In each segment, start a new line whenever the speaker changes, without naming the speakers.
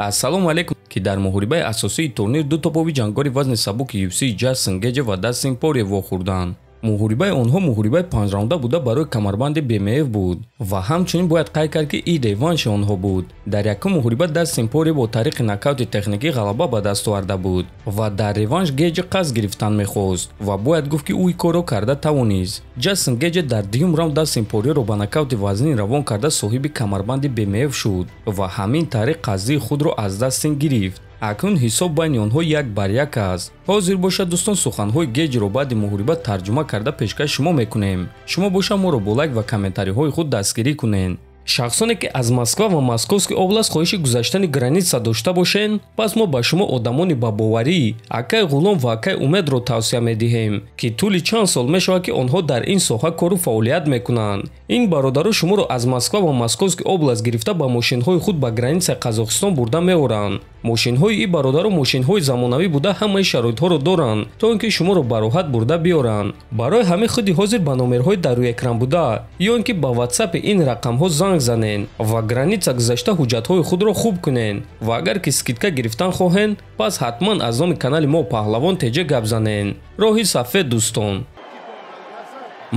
ассалому алайкум ки дар муҳорибаи асосии турнир ду топови ҷангори вазни сабуки UFC Ҷастин Гейҷ ва Дастин Порие вохӯрданд. муҳорибаи онҳо муҳорибаи 5 раунда буда барои камарбанди БМФ буд ва ҳамчунин бояд қайд кард ки ин реванши онҳо буд. Дар якум муҳориба Дастин Порие бо тариқи нокаути техникӣ ғалаба ба даст оварда буд ва дар реванш Гейҷ қасд гирифтан мехост ва бояд гуфт ки ӯ ин корро карда тавонист. Ҷастин Гейҷ дар дуюм раунд Дастин Пориеро ба нокаути вазнин равон карда соҳиби камарбанди БМФ шуд ва ҳамин тариқ қасдии худро аз Дастин гирифт. акнун ҳисоб байни онҳо 1-1 аст. ҳозир боша дӯстон суханҳои Гейҷро баъди муҳориба тарҷума карда пешкаш шумо мекунем. шумо боша моро бо лайк ва комментариҳои худ дастгирӣ кунен. шахсоне ки аз Москва ва Московский област хоҳиши гузаштани граница дошта бошен, пас мо ба шумо одамони бабоварӣ, Акай Ғулом ва Акай Умедро тавсия медиҳем, ки тӯли чанд сол мешавад ки онҳо дар ин соҳа кору фаъолият мекунанд. ин бародаро шуморо аз Москва ва Московский област гирифта ба мошинҳои худ ба границаи Қазоқистон бурда меоранд. мошинҳои ин бародаро мошинҳои замонавӣ буда ҳамаи шароитҳоро доранд, то ин ки шуморо ба роҳат бурда биёранд. барои ҳамин худи ҳозир ба номерҳои дар рӯи экран буда ё ин ки ба WhatsApp ин рақамҳо занг занен ва граница гузашта ҳуҷҷатҳои худро хуб кунен ва агар ки скидка гирифтан хоҳед, пас ҳатман аз номи канали мо Паҳлавон теҷа гап занен. роҳи сафед дӯстон.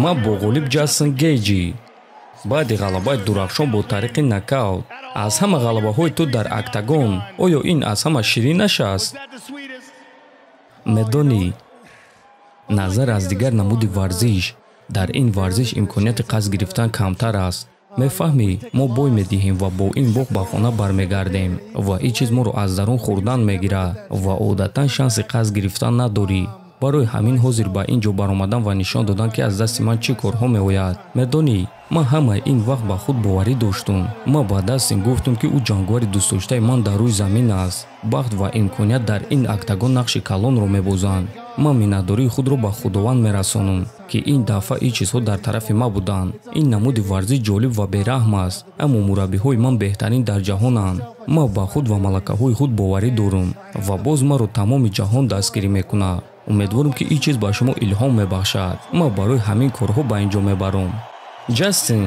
ма бо ғолиб Ҷастин Гейҷи баъди ғалабаи дурахшон бо тариқи нокаут аз ҳама ғалабаҳои ту дар октагон, оё ин аз ҳама ширин нашаст? медонӣ, назар аз дигар намуди варзиш, дар ин варзиш имконияти қасд гирифтан камтар аст. мефаҳмӣ, мо бой медиҳем ва бо ин боғ ба хона бармегардем ва ин чиз моро аз дарун хӯрдан мегирад ва одатан шанси қасд гирифтан надорӣ. барои ҳамин ҳозир ба ин ҷо баромадан ва нишон додан ки аз дасти ман чӣ корҳо меояд. медонӣ, ман ҳамаи ин вақт ба худ боварӣ доштум. ман ба Дастин гуфтум ки ӯ ҷангори дӯстдоштаи ман дар рӯи замин аст. бахт ва имконият дар ин октагон нақши калонро мебозанд. ман миннатдории худро ба худованд мерасонам ки ин дафъа ин чизҳо дар тарафи ман буданд. ин намуди варзиш ҷолиб ва бераҳм аст, аммо мураббиҳои ман беҳтарин дар ҷаҳонанд. ман ба худ ва малакаҳои худ боварӣ дорам ва боз маро тамоми ҷаҳон дастгирӣ мекунад. умедворам ки ин чиз ба шумо илҳом мебахшад. ман барои ҳамин корҳо ба ин ҷо мебарам. Ҷастин,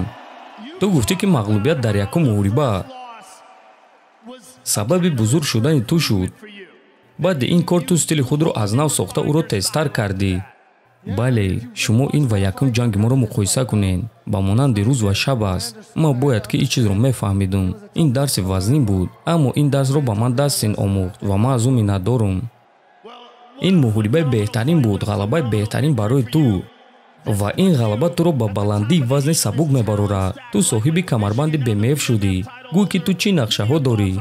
ту гуфтӣ ки мағлубият дар якум муҳориба сабаби бузург шудани ту шуд. баъди ин кор ту стили худро аз нав сохта ӯро тезтар кардӣ. бале, шумо ин ва якум ҷанги моро муқоиса кунед. ба монанди рӯз ва шаб аст. ман бояд ки ин чизро мефаҳмидум. ин дарси вазнин буд, аммо ин дарсро ба ман Дастин омӯхт ва ман аз ӯ миннатдорам. ин муҳорибаи беҳтарин буд, ғалабаи беҳтарин барои ту. ва ин ғалаба туро ба баландии вазни сабук мебарорад. ту соҳиби камарбанди БМФ шудӣ. гӯй ки ту чӣ нақшаҳо дорӣ?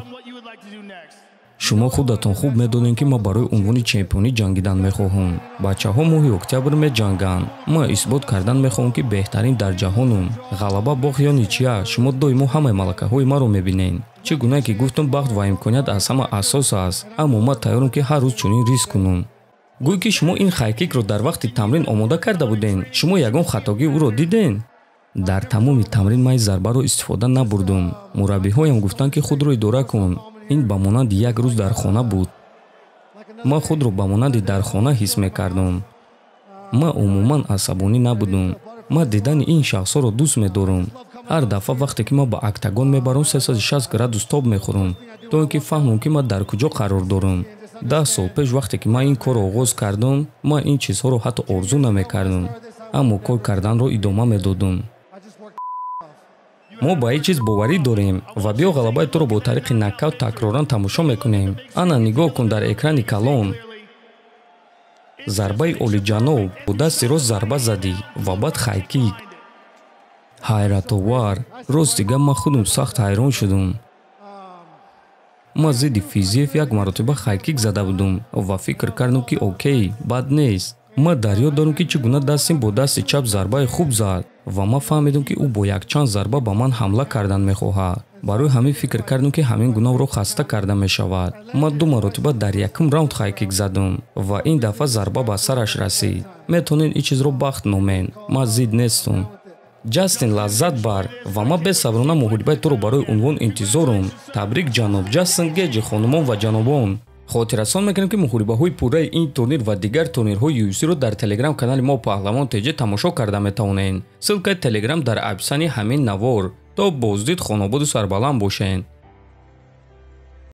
шумо худатон хуб медонед ки ман барои унвони чемпионӣ ҷангидан мехоҳам. бачаҳо моҳи октябр меҷанганд. ман исбот кардан мехоҳам ки беҳтарин дар ҷаҳонам. ғалаба бох ё ничия, шумо доимо ҳамаи малакаҳои маро мебинед. чӣ гуна ки гуфтам, бахт ва имконият аз ҳама асос аст, аммо ман тайёрам ки ҳар рӯз чунин риск кунам. гӯй ки шумо ин хайкикро дар вақти тамрин омода карда будед. шумо ягон хатогии ӯро дидед? дар тамоми тамрин ман зарбаро истифода набурдам. мураббиҳоям гуфтанд ки худро идора кун. ин ба монанди як рӯз дар хона буд. ман худро ба монанди дар хона ҳис мекардам. ман умуман асабонӣ набудам. ман дидани ин шахсҳоро дӯст медорам. ҳар дафъа вақте ки ман ба октагон мебарам 360 градус тоб мехӯрам, то ин ки фаҳмам ки ман дар куҷо қарор дорам. 10 сол пеш вақте ки ман ин корро оғоз кардам, ман ин чизҳоро ҳатто орзу намекардам, аммо кор карданро идома медодам. мо ба ин чиз боварӣ дорем ва биё ғалабаи туро бо тариқи нокаут такроран тамошо мекунем. ана нигоҳ кун дар экрани калон. зарбаи олиҷаноб, бо дасти рост зарба задӣ ва баъд хайкик. ҳайратовар, ростига ман худам сахт ҳайрон шудам. ман зидди Физиев як маротиба хайкик зада будам ва фикр кардам ки окей, бад нест. ман дар ёд дорам ки чӣ гуна Дастин бо дасти чап зарбаи хуб зад ва ман фаҳмидам ки ӯ бо якчанд зарба ба ман ҳамла кардан мехоҳад. барои ҳамин фикр кардам ки ҳамин гуноҳро хаста карда мешавад. ман 2 маротиба дар якум раунд хайкик задам ва ин дафъа зарба ба сараш расид. метавонед ин чизро бахт номед. ман зид нестам. Ҷастин, лаззат бар ва ман бесаброна муҳорибаи туро барои унвон интизорам. табрик ҷаноб Ҷастин Гейҷ, хонумон ва ҷанобон. хотиррасон мекунем ки муҳорибаҳои пурраи ин турнир ва дигар турнирҳои UFC-ро дар телеграм-канали мо Паҳлавон теҷа тамошо карда метавонед. ссилкаи телеграм дар описании ҳамин навор. то боздид, хонободу сарбаланд бошед.